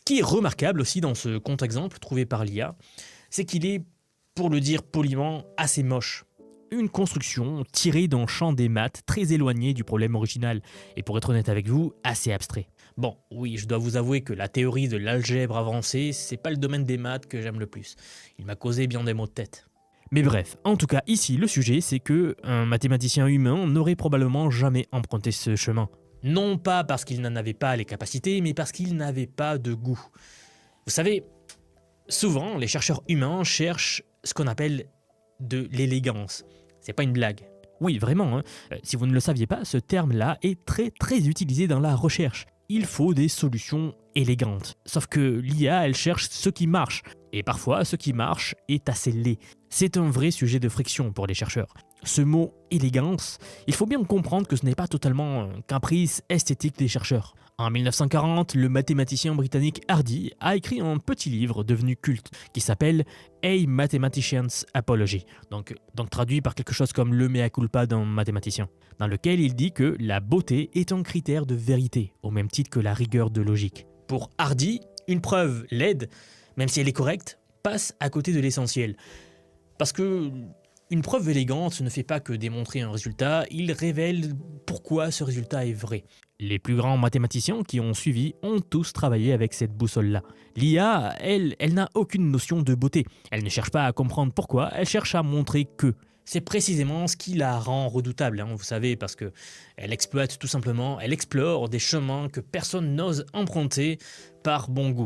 qui est remarquable aussi dans ce contre-exemple trouvé par l'IA, c'est qu'il est, pour le dire poliment, assez moche. Une construction tirée d'un champ des maths très éloigné du problème original, et pour être honnête avec vous, assez abstrait. Bon, oui, je dois vous avouer que la théorie de l'algèbre avancée, c'est pas le domaine des maths que j'aime le plus. Il m'a causé bien des maux de tête. Mais bref, en tout cas ici le sujet c'est que un mathématicien humain n'aurait probablement jamais emprunté ce chemin. Non pas parce qu'il n'en avait pas les capacités, mais parce qu'il n'avait pas de goût. Vous savez, souvent les chercheurs humains cherchent ce qu'on appelle de l'élégance. C'est pas une blague. Oui, vraiment, hein. Si vous ne le saviez pas, ce terme-là est très utilisé dans la recherche. Il faut des solutions élégantes. Sauf que l'IA, elle cherche ce qui marche. Et parfois, ce qui marche est assez laid. C'est un vrai sujet de friction pour les chercheurs. Ce mot élégance, il faut bien comprendre que ce n'est pas totalement un caprice esthétique des chercheurs. En 1940, le mathématicien britannique Hardy a écrit un petit livre devenu culte qui s'appelle A Mathematician's Apology, donc traduit par quelque chose comme le mea culpa d'un mathématicien, dans lequel il dit que la beauté est un critère de vérité, au même titre que la rigueur de logique. Pour Hardy, une preuve laide, même si elle est correcte, passe à côté de l'essentiel. Parce que une preuve élégante ne fait pas que démontrer un résultat, il révèle pourquoi ce résultat est vrai. Les plus grands mathématiciens qui ont suivi ont tous travaillé avec cette boussole-là. L'IA, elle n'a aucune notion de beauté. Elle ne cherche pas à comprendre pourquoi, elle cherche à montrer que. C'est précisément ce qui la rend redoutable, vous savez, parce que elle exploite tout simplement, elle explore des chemins que personne n'ose emprunter par bon goût.